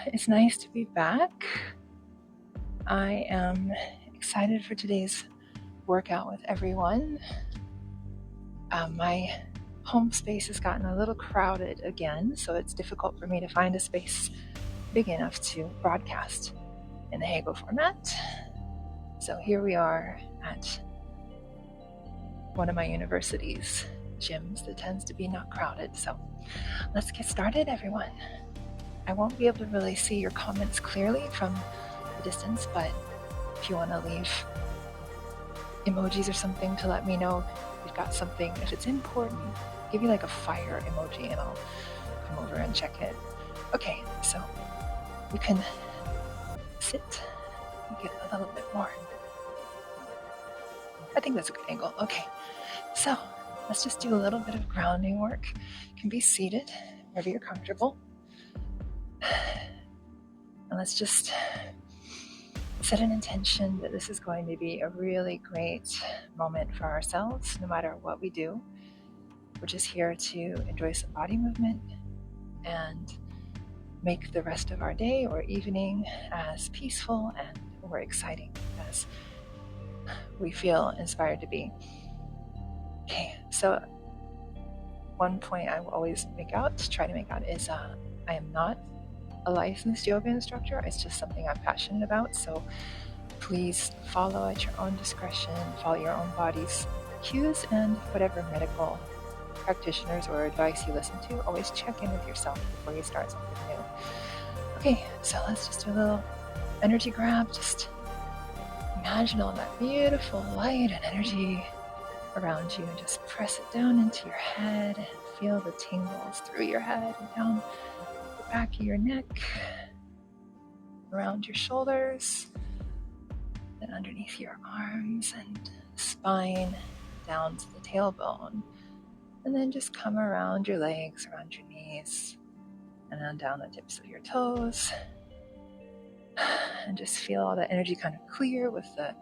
It's nice to be back. I am excited for today's workout with everyone. My home space has gotten a little crowded again, so it's difficult for me to find a space big enough to broadcast in the Heygo format. So here we are at one of my university's gyms that tends to be not crowded. So let's get started, everyone. I won't be able to really see your comments clearly from the distance, but if you want to leave emojis or something to let me know you've got something, if it's important, give me like a fire emoji and I'll come over and check it. Okay, so you can sit and get a little bit more. I think that's a good angle. Okay, so let's just do a little bit of grounding work. You can be seated wherever you're comfortable. And let's just set an intention that this is going to be a really great moment for ourselves, no matter what we do. We're just here to enjoy some body movement and make the rest of our day or evening as peaceful and or exciting as we feel inspired to be. Okay, so one point I will always try to make out is I am not a licensed yoga instructor. It's just something I'm passionate about. So please follow at your own discretion, follow your own body's cues, and whatever medical practitioners or advice you listen to, always check in with yourself before you start something new. Okay, so let's just do a little energy grab. Just imagine all that beautiful light and energy around you and just press it down into your head and feel the tingles through your head and down the back of your neck, around your shoulders, and underneath your arms and spine, down to the tailbone, and then just come around your legs, around your knees, and then down the tips of your toes, and just feel all that energy kind of clear with the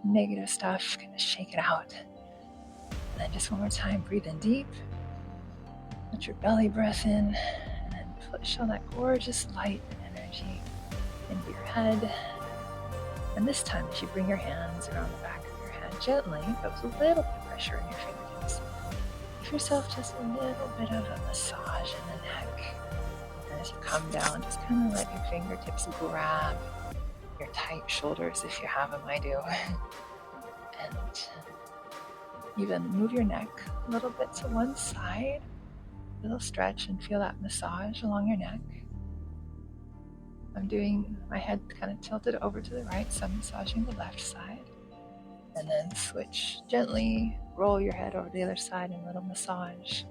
negative stuff, kind of shake it out. And then just one more time, breathe in deep, let your belly breath in, and then push all that gorgeous light and energy into your head. And this time, as you bring your hands around the back of your head gently, but with a little bit of pressure in your fingertips, give yourself just a little bit of a massage in the neck. And as you come down, just kind of let your fingertips grab your tight shoulders if you have them. I do. And even move your neck a little bit to one side, a little stretch, and feel that massage along your neck. I'm doing my head kind of tilted over to the right, so I'm massaging the left side. And then switch gently, roll your head over to the other side and a little massage.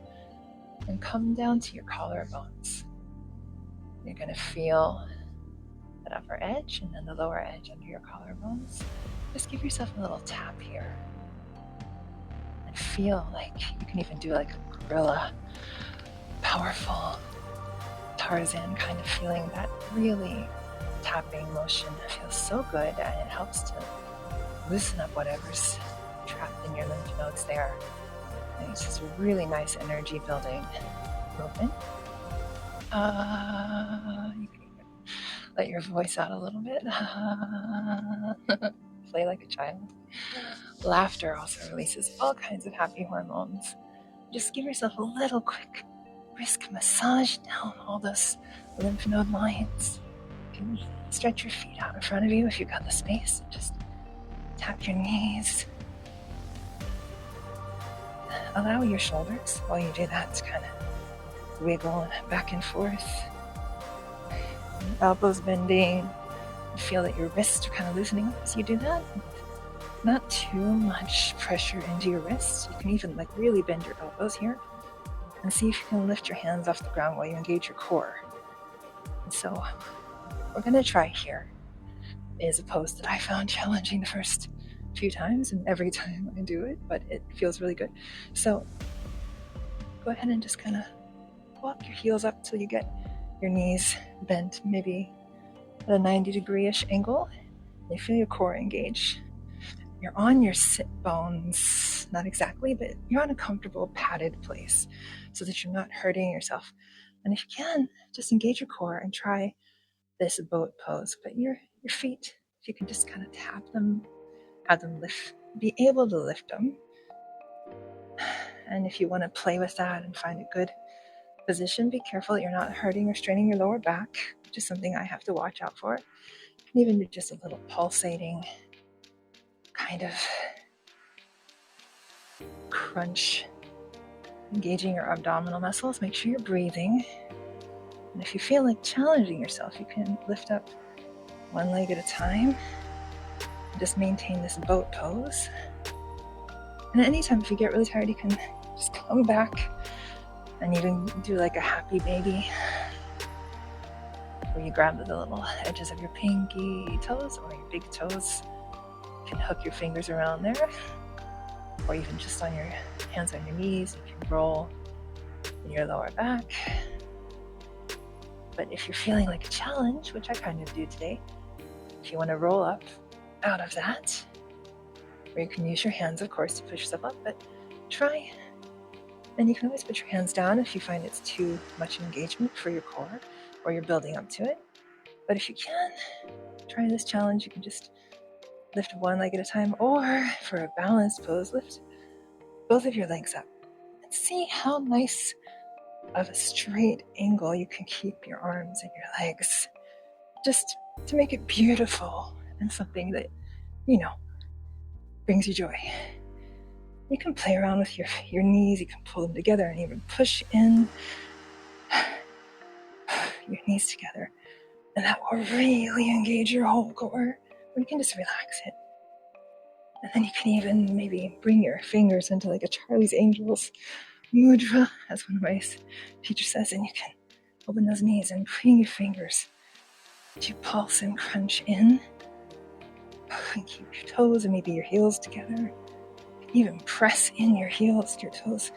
And come down to your collarbones. You're going to feel that upper edge and then the lower edge under your collarbones. Just give yourself a little tap here. And feel like you can even do like a gorilla, powerful Tarzan kind of feeling. That really tapping motion feels so good, and it helps to loosen up whatever's trapped in your lymph nodes there. And it's just a really nice energy building movement. You can even let your voice out a little bit. Play like a child. Laughter also releases all kinds of happy hormones. Just give yourself a little quick brisk massage down all those lymph node lines. You can stretch your feet out in front of you if you've got the space. Just tap your knees. Allow your shoulders while you do that to kind of wiggle back and forth. Elbows bending. Feel that your wrists are kind of loosening up as you do that. Not too much pressure into your wrists. You can even like really bend your elbows here. And see if you can lift your hands off the ground while you engage your core. And so what we're going to try here is a pose that I found challenging the first few times, and every time I do it, but it feels really good. So go ahead and just kind of walk your heels up till you get your knees bent, maybe at a 90-degree-ish angle. And you feel your core engage. You're on your sit bones, not exactly, but you're on a comfortable padded place so that you're not hurting yourself. And if you can, just engage your core and try this boat pose. But your feet, if you can just kind of tap them, have them lift, be able to lift them. And if you want to play with that and find a good position, be careful that you're not hurting or straining your lower back, which is something I have to watch out for. And even just a little pulsating kind of crunch, engaging your abdominal muscles. Make sure you're breathing. And if you feel like challenging yourself, you can lift up one leg at a time. Just maintain this boat pose. And anytime if you get really tired, you can just come back and even do like a happy baby, where you grab the little edges of your pinky toes or your big toes. You can hook your fingers around there, or even just on your hands on your knees. You can roll in your lower back. But if you're feeling like a challenge, which I kind of do today, if you want to roll up out of that, or you can use your hands, of course, to push yourself up, but try. And you can always put your hands down if you find it's too much engagement for your core or you're building up to it. But if you can, try this challenge. You can just lift one leg at a time, or for a balanced pose, lift both of your legs up and see how nice of a straight angle you can keep your arms and your legs, just to make it beautiful and something that, brings you joy. You can play around with your knees. You can pull them together and even push in your knees together, and that will really engage your whole core. Or you can just relax it. And then you can even maybe bring your fingers into like a Charlie's Angels mudra, as one of my teachers says, and you can open those knees and bring your fingers to pulse and crunch in, and keep your toes and maybe your heels together. You can even press in your heels, your toes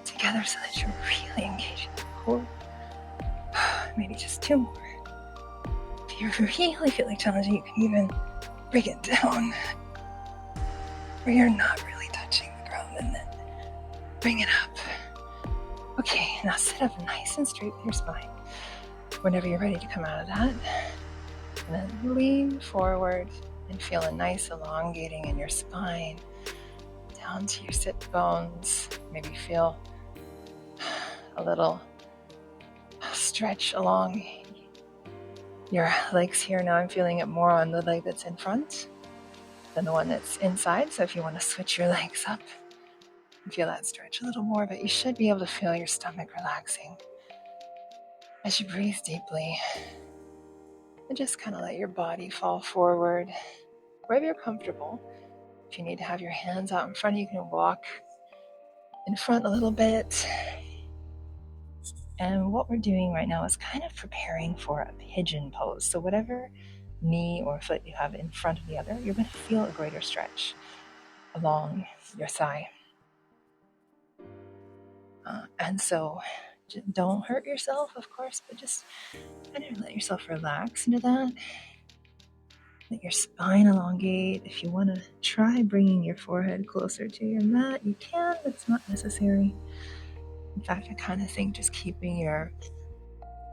together, so that you're really engaging the core. Maybe just two more. If you really feel like challenging, you can even bring it down where you're not really touching the ground, and then bring it up. Okay, now sit up nice and straight with your spine whenever you're ready to come out of that. And then lean forward and feel a nice elongating in your spine down to your sit bones. Maybe feel a little stretch along your legs here. Now I'm feeling it more on the leg that's in front than the one that's inside. So if you want to switch your legs up and feel that stretch a little more, but you should be able to feel your stomach relaxing as you breathe deeply. And just kind of let your body fall forward wherever you're comfortable. If you need to have your hands out in front, you can walk in front a little bit. And what we're doing right now is kind of preparing for a pigeon pose. So whatever knee or foot you have in front of the other, you're going to feel a greater stretch along your thigh. And so don't hurt yourself, of course, but just kind of let yourself relax into that. Let your spine elongate. If you want to try bringing your forehead closer to your mat, you can. It's not necessary. In fact, I kind of think just keeping your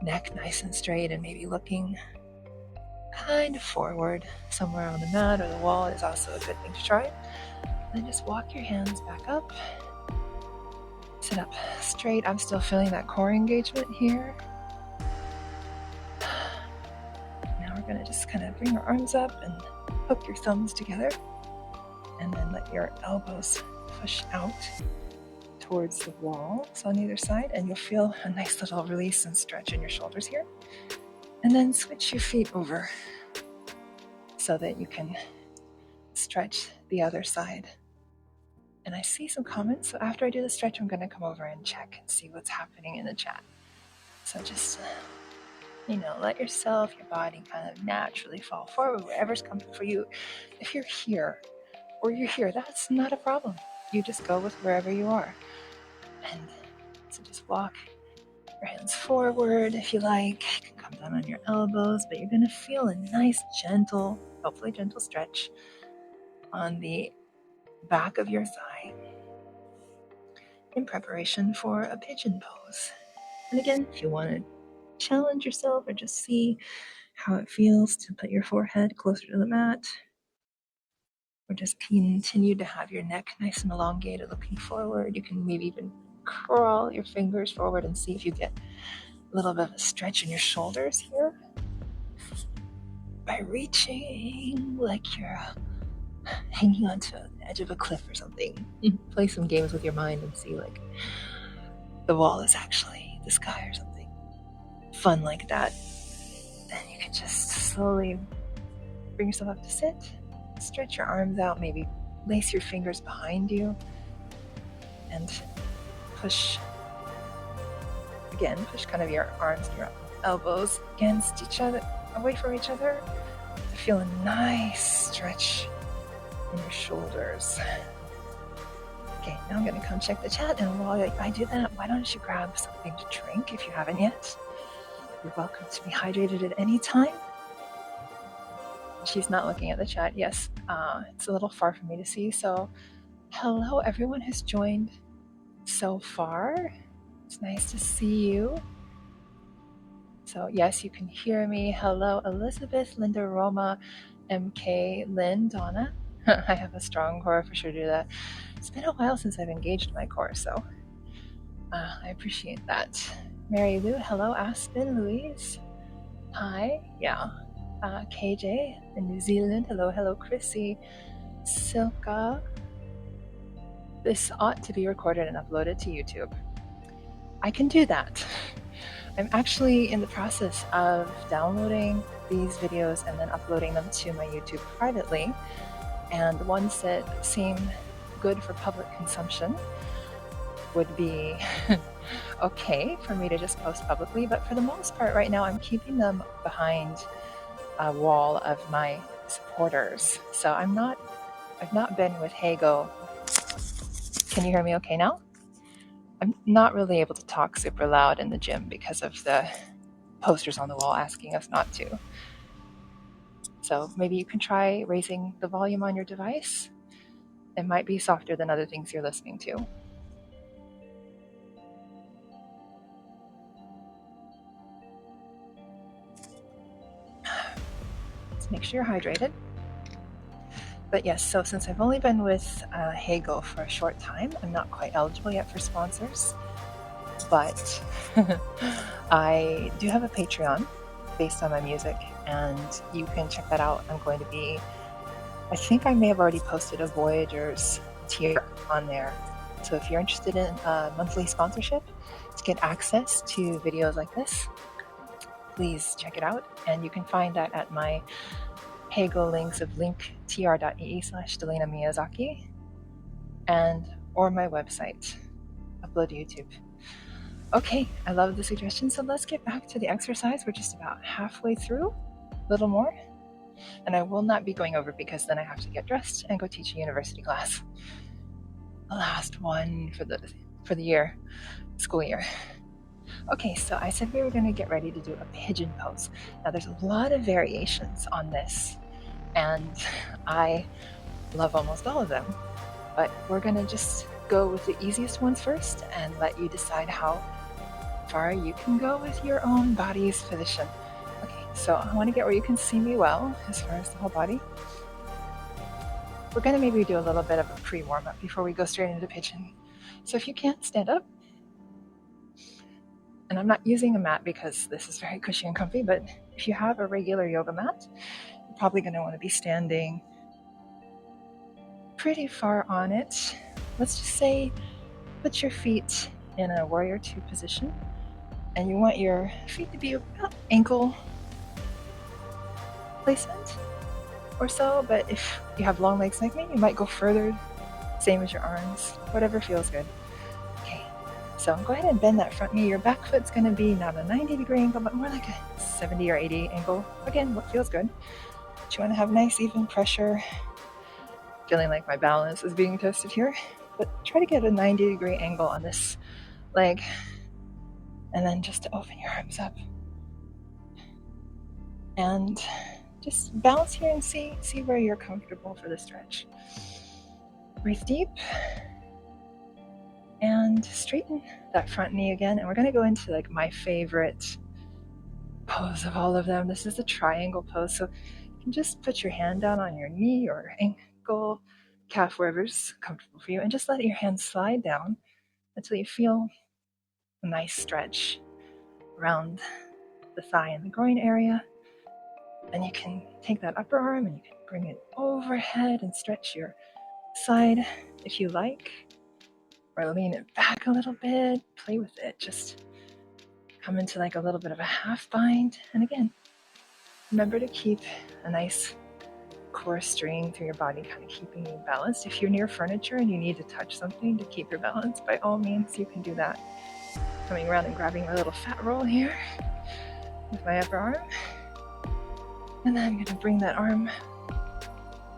neck nice and straight and maybe looking kind of forward somewhere on the mat or the wall is also a good thing to try. Then just walk your hands back up. Sit up straight. I'm still feeling that core engagement here. Now we're going to just kind of bring our arms up and hook your thumbs together, and then let your elbows push out towards the walls on either side, and you'll feel a nice little release and stretch in your shoulders here. And then switch your feet over so that you can stretch the other side. And I see some comments, so after I do the stretch, I'm going to come over and check and see what's happening in the chat. So just, let yourself, your body kind of naturally fall forward wherever's comfortable for you. If you're here or you're here, that's not a problem. You just go with wherever you are. And so just walk your hands forward if you like. You can come down on your elbows, but you're going to feel a nice, gentle, hopefully gentle stretch on the back of your thigh in preparation for a pigeon pose. And again, if you want to challenge yourself or just see how it feels to put your forehead closer to the mat, or just continue to have your neck nice and elongated, looking forward. You can maybe even crawl your fingers forward and see if you get a little bit of a stretch in your shoulders here by reaching like you're hanging onto the edge of a cliff or something. Play some games with your mind and see like the wall is actually the sky or something fun like that. Then you can just slowly bring yourself up to sit, stretch your arms out, maybe lace your fingers behind you, and push kind of your arms and your elbows against each other, away from each other, to feel a nice stretch in your shoulders. Okay, now I'm going to come check the chat, and while I do that, why don't you grab something to drink if you haven't yet? You're welcome to be hydrated at any time. She's not looking at the chat. Yes, it's a little far for me to see. So, hello, everyone who's joined so far. It's nice to see you. So, yes, you can hear me. Hello, Elizabeth, Linda, Roma, MK, Lynn, Donna. I have a strong core for sure to do that. It's been a while since I've engaged my core, so I appreciate that. Mary Lou, hello, Aspen, Louise. Hi, yeah. KJ in New Zealand, hello, Chrissy, Silka. This ought to be recorded and uploaded to YouTube. I can do that. I'm actually in the process of downloading these videos and then uploading them to my YouTube privately. And the ones that seem good for public consumption would be okay for me to just post publicly. But for the most part right now, I'm keeping them behind a wall of my supporters. So I've not been with Heygo. Can you hear me okay now? I'm not really able to talk super loud in the gym because of the posters on the wall asking us not to. So maybe you can try raising the volume on your device. It might be softer than other things you're listening to. Let's make sure you're hydrated. But yes, so since I've only been with Heygo for a short time, I'm not quite eligible yet for sponsors. But I do have a Patreon based on my music, and you can check that out. I think I may have already posted a Voyagers tier on there. So if you're interested in monthly sponsorship to get access to videos like this, please check it out. And you can find that at my Heygo links of linktr.ee/Delaina Miyazaki or my website, upload to YouTube. Okay, I love the suggestion. So let's get back to the exercise. We're just about halfway through, a little more. And I will not be going over because then I have to get dressed and go teach a university class. The last one for the year, school year. Okay, so I said we were going to get ready to do a pigeon pose. Now there's a lot of variations on this, and I love almost all of them. But we're going to just go with the easiest ones first and let you decide how far you can go with your own body's position. Okay, so I want to get where you can see me well as far as the whole body. We're going to maybe do a little bit of a pre-warm-up before we go straight into pigeon. So if you can't stand up, and I'm not using a mat because this is very cushy and comfy, but if you have a regular yoga mat, you're probably going to want to be standing pretty far on it. Let's just say put your feet in a warrior two position, and you want your feet to be about ankle placement or so, but if you have long legs like me, you might go further, same as your arms, whatever feels good. Okay, so go ahead and bend that front knee. Your back foot's going to be not a 90-degree angle, but more like a 70 or 80 angle. Again, what feels good. But you want to have nice even pressure. Feeling like my balance is being tested here, but try to get a 90-degree angle on this leg, and then just to open your arms up and just balance here and see where you're comfortable for the stretch. Breathe deep and straighten that front knee again, and we're going to go into like my favorite pose of all of them. This is a triangle pose, so you can just put your hand down on your knee or ankle, calf, wherever's comfortable for you, and just let your hand slide down until you feel a nice stretch around the thigh and the groin area. And you can take that upper arm and you can bring it overhead and stretch your side if you like, or lean it back a little bit, play with it, just come into like a little bit of a half bind. And again, remember to keep a nice core string through your body, kind of keeping you balanced. If you're near furniture and you need to touch something to keep your balance, by all means, you can do that. Coming around and grabbing my little fat roll here with my upper arm. And then I'm going to bring that arm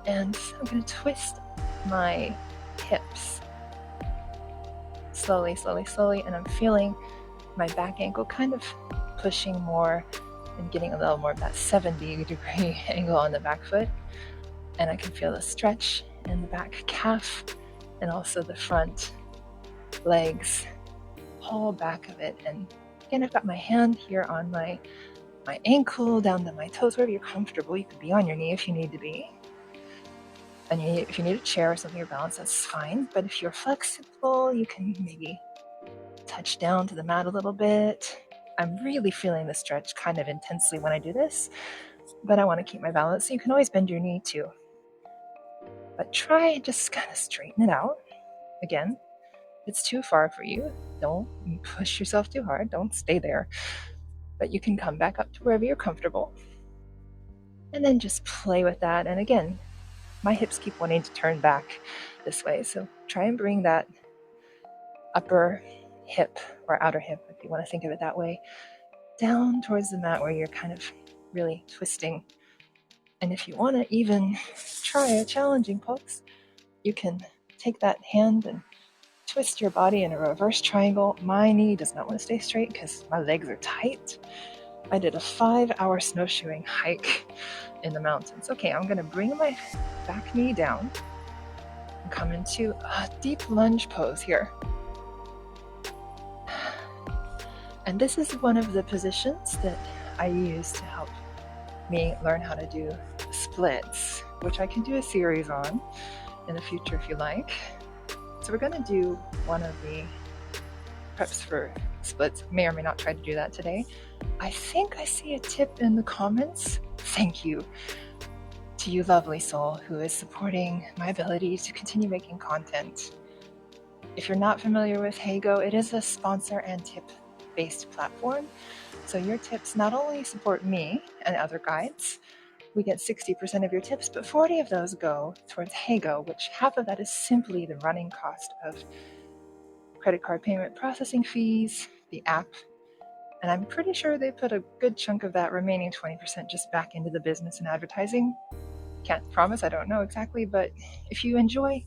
and I'm going to twist my hips slowly, slowly, slowly. And I'm feeling my back ankle kind of pushing more and getting a little more of that 70-degree angle on the back foot. And I can feel the stretch in the back calf and also the front legs, whole back of it. And again, I've got my hand here on my ankle, down to my toes, wherever you're comfortable. You could be on your knee if you need to be. And if you need a chair or something or balance, that's fine. But if you're flexible, you can maybe touch down to the mat a little bit. I'm really feeling the stretch kind of intensely when I do this, but I want to keep my balance. So you can always bend your knee too. But try and just kind of straighten it out. Again, if it's too far for you, don't push yourself too hard. Don't stay there. But you can come back up to wherever you're comfortable. And then just play with that. And again, my hips keep wanting to turn back this way. So try and bring that upper hip or outer hip, if you want to think of it that way, down towards the mat where you're kind of really twisting. And if you want to even try a challenging pose, you can take that hand and twist your body in a reverse triangle. My knee does not want to stay straight because my legs are tight. I did a 5-hour snowshoeing hike in the mountains. Okay, I'm going to bring my back knee down and come into a deep lunge pose here. And this is one of the positions that I use to help me learn how to do splits, which I can do a series on in the future if you like. So we're going to do one of the preps for splits. May or may not try to do that today. I think I see a tip in the comments. Thank you to you, lovely soul, who is supporting my ability to continue making content. If you're not familiar with Heygo, it is a sponsor and tip-based platform. So your tips not only support me and other guides, we get 60% of your tips, but 40 of those go towards Heygo, which half of that is simply the running cost of credit card payment processing fees, the app, and I'm pretty sure they put a good chunk of that remaining 20% just back into the business and advertising. Can't promise, I don't know exactly, but if you enjoy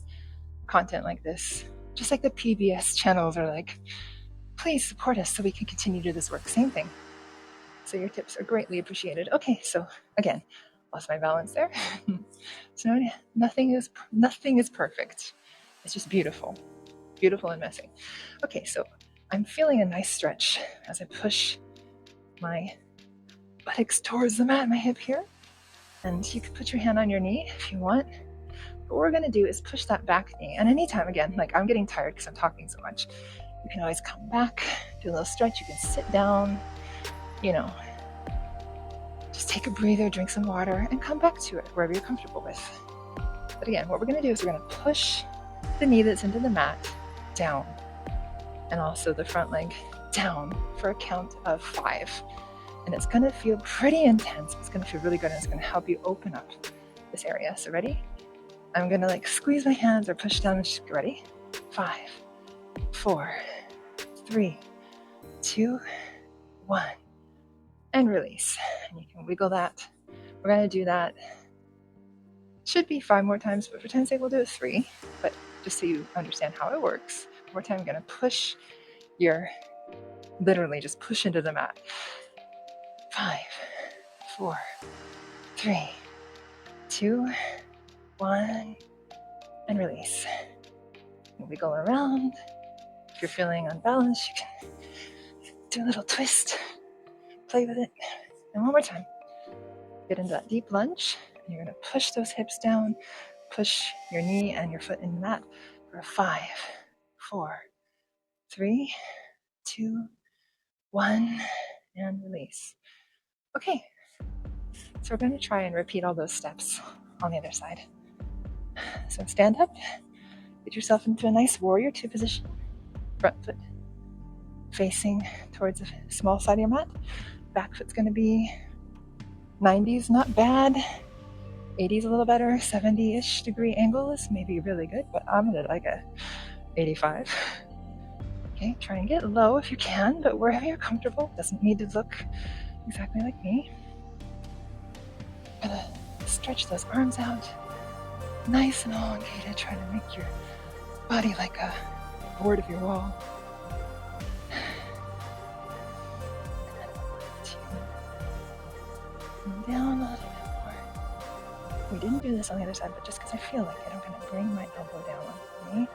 content like this, just like the PBS channels are like, please support us so we can continue to do this work. Same thing. So your tips are greatly appreciated. Okay, so again, lost my balance there. So nothing is perfect. It's just beautiful and messy. Okay, so I'm feeling a nice stretch as I push my buttocks towards the mat, my hip here. And you can put your hand on your knee if you want. But what we're going to do is push that back knee. And anytime, again, like I'm getting tired because I'm talking so much, you can always come back, do a little stretch. You can sit down, just take a breather, drink some water, and come back to it wherever you're comfortable with. But again, what we're going to do is we're going to push the knee that's into the mat down, and also the front leg down for a count of 5. And it's going to feel pretty intense. It's going to feel really good, and it's going to help you open up this area. So ready? I'm going to squeeze my hands or push down. Just ready? 5, 4, 3, 2, 1. And release. And you can wiggle that. We're going to do that. Should be 5 more times, but for time's sake, we'll do it 3. But just so you understand how it works, one more time, I'm going to push literally just push into the mat. 5, 4, 3, 2, 1, and release. And wiggle around. If you're feeling unbalanced, you can do a little twist, play with it. And one more time. Get into that deep lunge. And you're going to push those hips down, push your knee and your foot in the mat for 5, 4, 3, 2, 1, and release. Okay, so we're going to try and repeat all those steps on the other side. So stand up, get yourself into a nice warrior 2 position, front foot facing towards the small side of your mat. Back foot's going to be 90s, not bad. 80s a little better. 70-ish degree angle is maybe really good, but I'm going to like a 85. Okay, try and get low if you can, but wherever you're comfortable. Doesn't need to look exactly like me. Gonna stretch those arms out, nice and elongated. Try to make your body like a board of your wall. And down a little bit more. We didn't do this on the other side, but just because I feel like it, I'm going to bring my elbow down on me.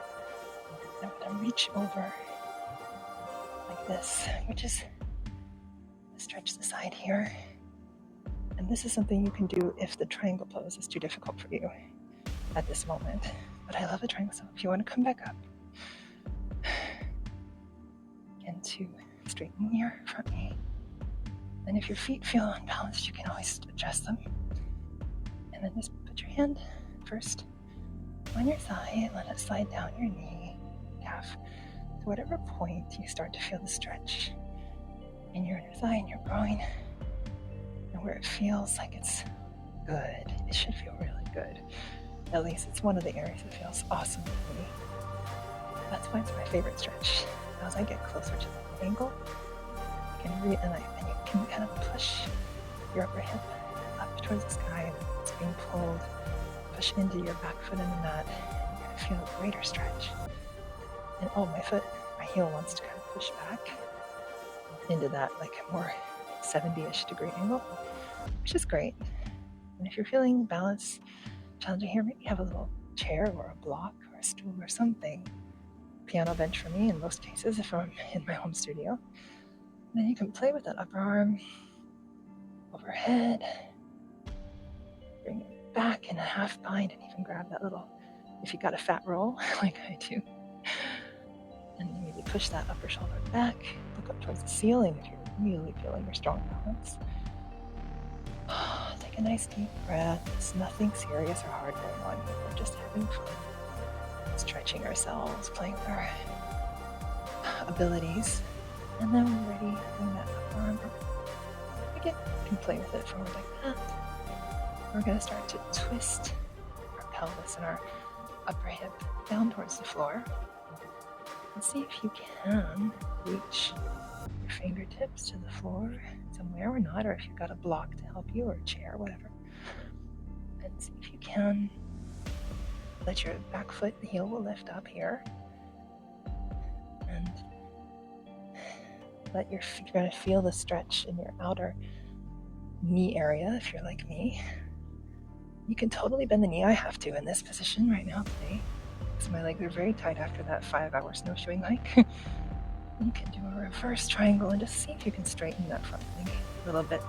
I'm going to reach over like this, which is stretch the side here. And this is something you can do if the triangle pose is too difficult for you at this moment. But I love the triangle, so if you want to come back up and to straighten your front knee. And if your feet feel unbalanced, you can always adjust them. And then just put your hand first on your thigh and let it slide down your knee, calf, to whatever point you start to feel the stretch in your inner thigh and your groin, and where it feels like it's good. It should feel really good. At least it's one of the areas that feels awesome for me. That's why it's my favorite stretch. As I get closer to the angle, you can and you can kind of push your upper hip up towards the sky, and it's being pulled. Push into your back foot in the mat, and you're going to feel a greater stretch. And my heel wants to kind of push back into that like more 70-ish degree angle, which is great. And if you're feeling balance challenging here, maybe have a little chair or a block or a stool or something. Piano bench for me in most cases if I'm in my home studio. And then you can play with that upper arm overhead, bring it back in a half bind, and even grab that little, if you got a fat roll like I do, and maybe push that upper shoulder back, look up towards the ceiling if you're really feeling your strong balance. Take a nice deep breath. There's nothing serious or hard going on here. We're just having fun, stretching ourselves, playing with our abilities. And then when we're ready, bring that upper arm up. Again, you can play with it forward like that. We're going to start to twist our pelvis and our upper hip down towards the floor. And see if you can reach your fingertips to the floor somewhere or not, or if you've got a block to help you, or a chair, whatever. And see if you can let your back foot, the heel will lift up here. And you're going to feel the stretch in your outer knee area if you're like me. You can totally bend the knee. I have to in this position right now today, because my legs are very tight after that 5-hour snowshoeing hike. You can do a reverse triangle and just see if you can straighten that front leg a little bit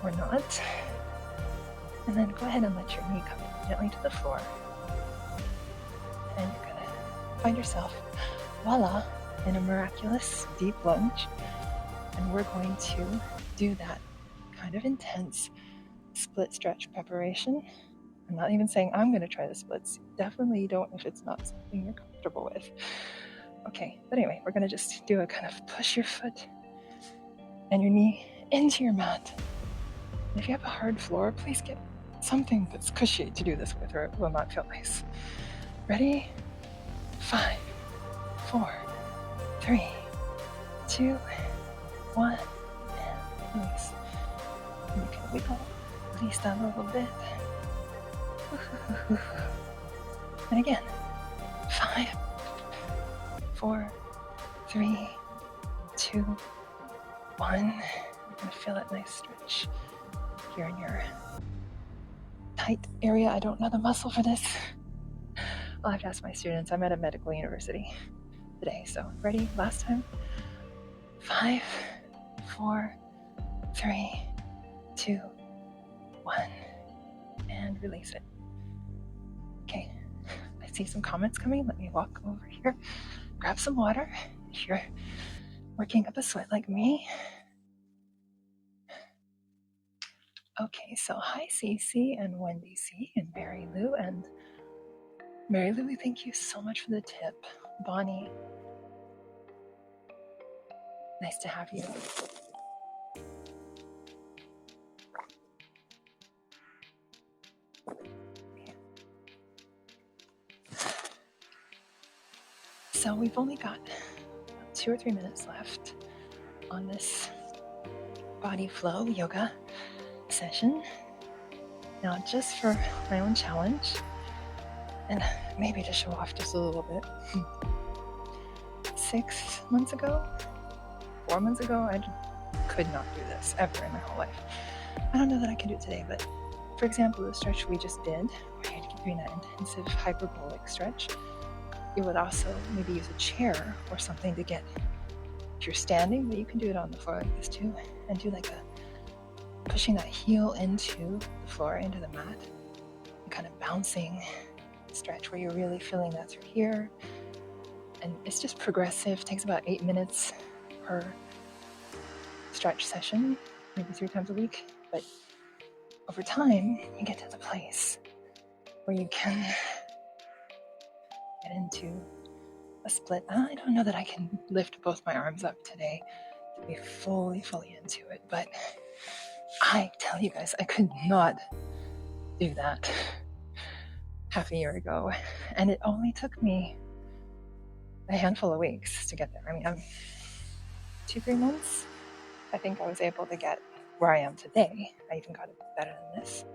or not. And then go ahead and let your knee come gently to the floor. And you're going to find yourself, voila, in a miraculous deep lunge. And we're going to do that kind of intense split stretch preparation. I'm not even saying I'm going to try the splits. Definitely don't if it's not something you're comfortable with. Okay, but anyway, we're going to just do a kind of push your foot and your knee into your mat. And if you have a hard floor, please get something that's cushy to do this with, or it will not feel nice. Ready? 5, 4, 3, 2, 1, and release. And you can wiggle, release that a little bit. And again, 5, 4, 3, 2, 1. You're going to feel that nice stretch here in your tight area. I don't know the muscle for this. I'll have to ask my students. I'm at a medical university today. So ready? Last time. 5, 4, 3, 2, 1, and release it. Okay, I see some comments coming. Let me walk over here, grab some water. If you're working up a sweat like me. Okay, so hi CC and Wendy C and Mary Lou. And Mary Lou, we thank you so much for the tip. Bonnie, nice to have you. Okay. So we've only got 2 or 3 minutes left on this body flow yoga session. Now, just for my own challenge, and maybe to show off just a little bit, 6 months ago, 4 months ago, I could not do this ever in my whole life. I don't know that I can do it today, but for example, the stretch we just did, where you're doing that intensive hyperbolic stretch, you would also maybe use a chair or something to get, if you're standing, but you can do it on the floor like this too, and do like a pushing that heel into the floor, into the mat, and kind of bouncing stretch where you're really feeling that through here. And it's just progressive. It takes about 8 minutes per stretch session, maybe 3 times a week. But over time, you get to the place where you can get into a split. I don't know that I can lift both my arms up today to be fully into it, but I tell you guys, I could not do that half a year ago, and it only took me a handful of weeks to get there. I mean, 2-3 months, I think I was able to get where I am today. I even got it better than this.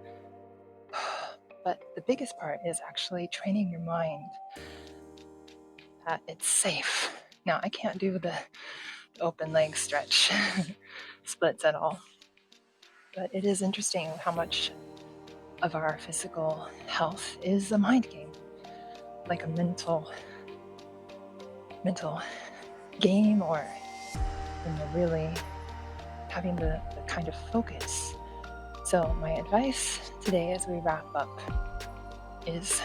But the biggest part is actually training your mind that it's safe. Now, I can't do the open leg stretch splits at all, but it is interesting how much of our physical health is a mind game, like a mental game, or when you're really having the kind of focus. So my advice today as we wrap up is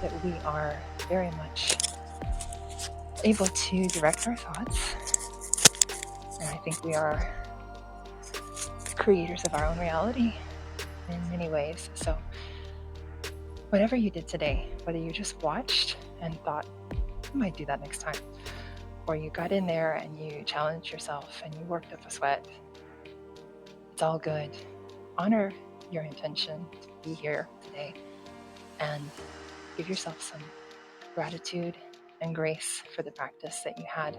that we are very much able to direct our thoughts, and I think we are creators of our own reality in many ways. So whatever you did today, whether you just watched and thought, I might do that next time, or you got in there and you challenged yourself and you worked up a sweat, it's all good. Honor your intention to be here today and give yourself some gratitude and grace for the practice that you had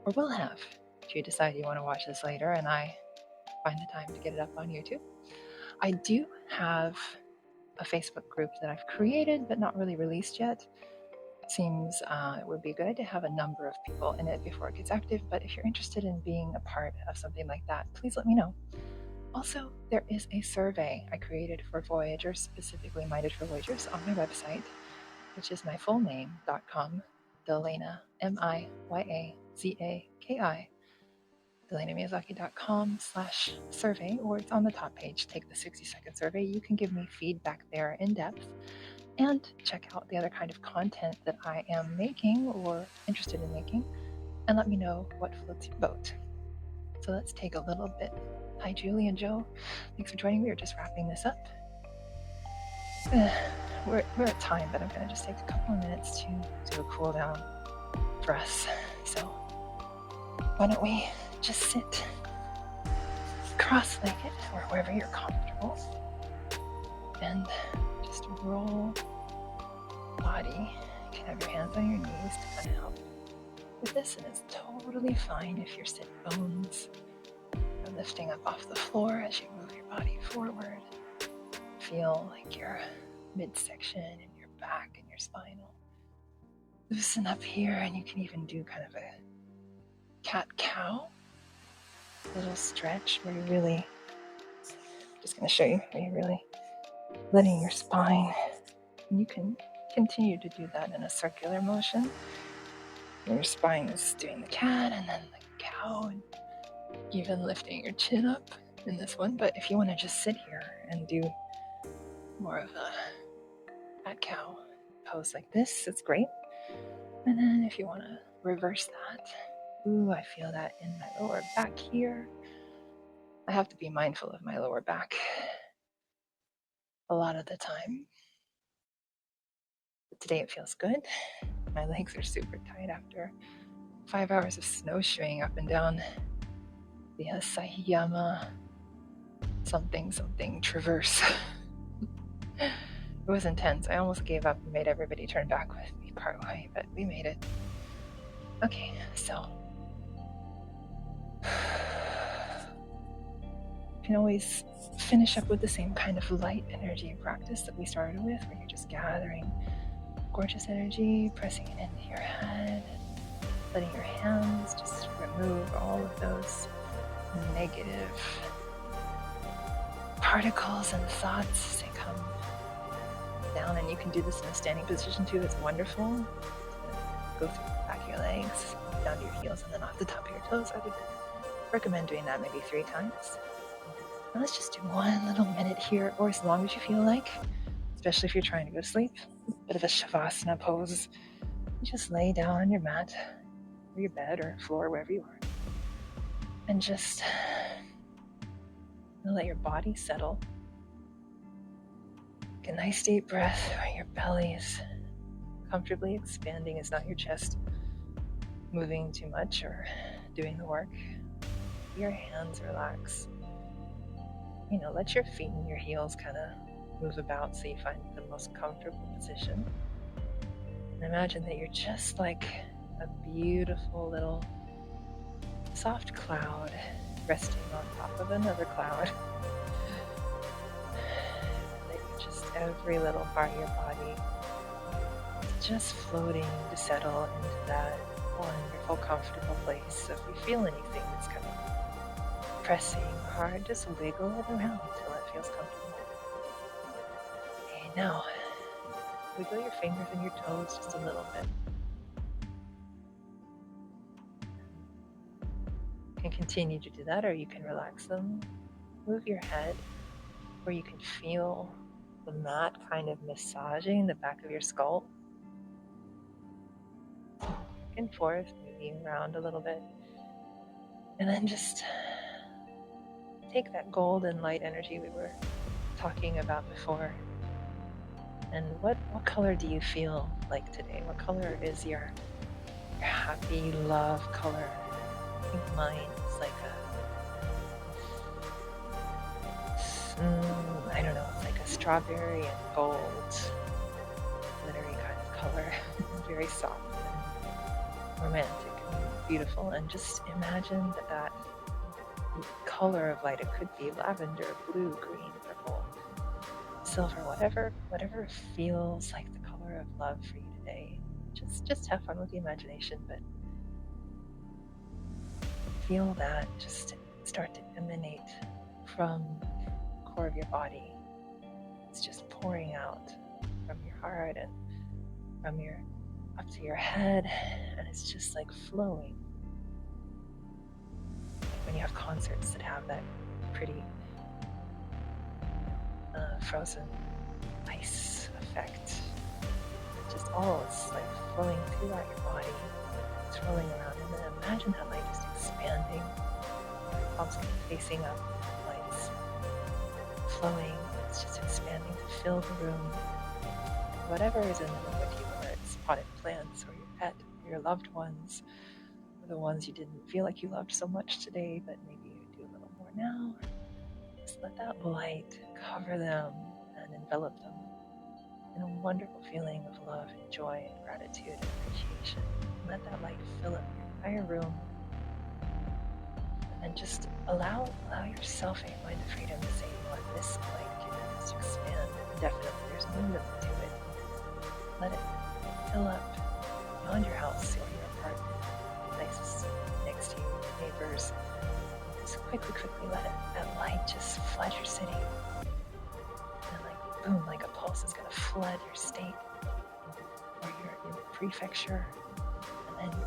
or will have if you decide you want to watch this later and I find the time to get it up on YouTube. I do have a Facebook group that I've created but not really released yet. It seems it would be a good idea to have a number of people in it before it gets active, but if you're interested in being a part of something like that, please let me know. Also, there is a survey I created for Voyagers, specifically minded for Voyagers, on my website, which is my full name.com, Delaina, MIYAZAKI, DelainaMiyazaki.com/survey, or it's on the top page. Take the 60-second survey. You can give me feedback there in depth and check out the other kind of content that I am making or interested in making, and let me know what floats your boat. So let's take a little bit. Hi, Julie and Joe. Thanks for joining me. We're just wrapping this up. We're at time, but I'm going to just take a couple of minutes to do a cool down for us. So why don't we just sit cross-legged or wherever you're comfortable and just roll body. You can have your hands on your knees to kind of help with this, and it's totally fine if your sit bones are lifting up off the floor as you move your body forward. Feel like your midsection and your back and your spine will loosen up here, and you can even do kind of a cat-cow little stretch where you're really, just going to show you where you're really letting your spine, and you can continue to do that in a circular motion. Your spine is doing the cat and then the cow, and even lifting your chin up in this one. But if you want to just sit here and do more of a cat cow pose like this, it's great. And then if you want to reverse that, ooh, I feel that in my lower back here. I have to be mindful of my lower back a lot of the time. But today it feels good. My legs are super tight after 5 hours of snowshoeing up and down the Asahiyama something traverse. It was intense. I almost gave up and made everybody turn back with me part way, but we made it. Okay, so you can always finish up with the same kind of light energy practice that we started with, where you're just gathering gorgeous energy, pressing it into your head, letting your hands just remove all of those negative particles and thoughts as they come down. And you can do this in a standing position too. It's wonderful. Go through the back of your legs, down to your heels, and then off the top of your toes. I would recommend doing that maybe 3 times. Now let's just do 1 little minute here, or as long as you feel like, especially if you're trying to go to sleep. A bit of a shavasana pose. You just lay down on your mat, or your bed, or floor, wherever you are, and just let your body settle. Take a nice deep breath where your belly is comfortably expanding. It's not your chest moving too much or doing the work. Your hands relax. Let your feet and your heels kind of move about so you find the most comfortable position. And imagine that you're just like a beautiful little soft cloud resting on top of another cloud. That you just, every little part of your body is just floating to settle into that wonderful, comfortable place. So if you feel anything that's kind of pressing hard, just wiggle it around until it feels comfortable. Okay, now wiggle your fingers and your toes just a little bit. You can continue to do that, or you can relax them. Move your head where you can feel the mat kind of massaging the back of your skull. Back and forth, moving around a little bit. And then just take that golden light energy we were talking about before. And what color do you feel like today? What color is your happy love color? I think mine is like I don't know, it's like a strawberry and gold glittery kind of color. Very soft and romantic and beautiful. And just imagine that color of light, it could be lavender, blue, green, purple, silver, whatever feels like the color of love for you today. Just have fun with the imagination, but feel that just start to emanate from the core of your body. It's just pouring out from your heart and from your up to your head, and it's just like flowing. When you have concerts that have that pretty frozen ice effect, it's like flowing throughout your body. It's rolling around, and then imagine that light just expanding, palms facing up, lights flowing. It's just expanding to fill the room. And whatever is in the room with you, whether it's potted plants or your pet or your loved ones, or the ones you didn't feel like you loved so much today, but maybe you do a little more now. Just let that light cover them and envelop them in a wonderful feeling of love and joy and gratitude and appreciation. Let that light fill up your entire room. And then just allow yourself a mind of freedom to say you want this light to expand indefinitely. There's no limit to it. Let it fill up beyond your house or your apartment, places next to you, neighbors. Just quickly let that light just flood your city. And like boom, like a pulse is gonna flood your state or your prefecture, and then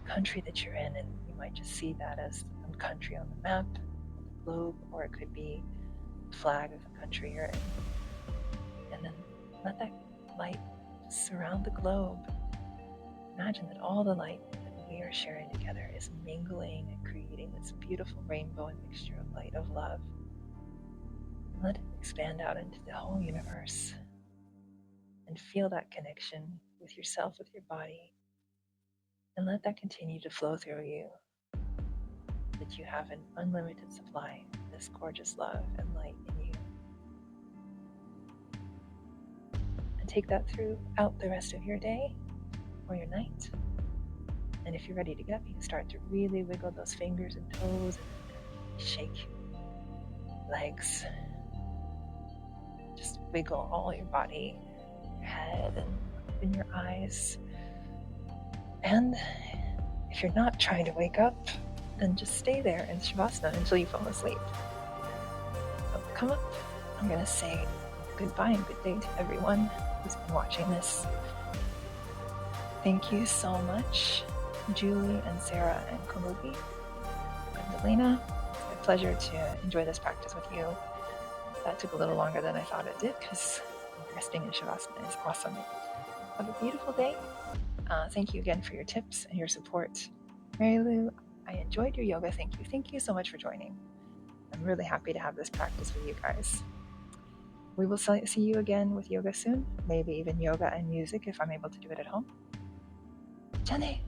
country that you're in, and you might just see that as country on the map, the globe, or it could be the flag of the country you're in. And then let that light surround the globe. Imagine that all the light that we are sharing together is mingling and creating this beautiful rainbow and mixture of light, of love. And let it expand out into the whole universe. And feel that connection with yourself, with your body. And let that continue to flow through you. That you have an unlimited supply of this gorgeous love and light in you. And take that throughout the rest of your day or your night. And if you're ready to get up, you can start to really wiggle those fingers and toes and shake legs. Just wiggle all your body, your head, and open your eyes. And if you're not trying to wake up, then just stay there in Shavasana until you fall asleep. So come up. I'm going to say goodbye and good day to everyone who's been watching this. Thank you so much, Julie and Sarah and Kamubi and Delaina. It's my pleasure to enjoy this practice with you. That took a little longer than I thought it did because resting in Shavasana is awesome. Have a beautiful day. Thank you again for your tips and your support. Mary Lou, I enjoyed your yoga. Thank you. Thank you so much for joining. I'm really happy to have this practice with you guys. We will see you again with yoga soon. Maybe even yoga and music if I'm able to do it at home. Jenny.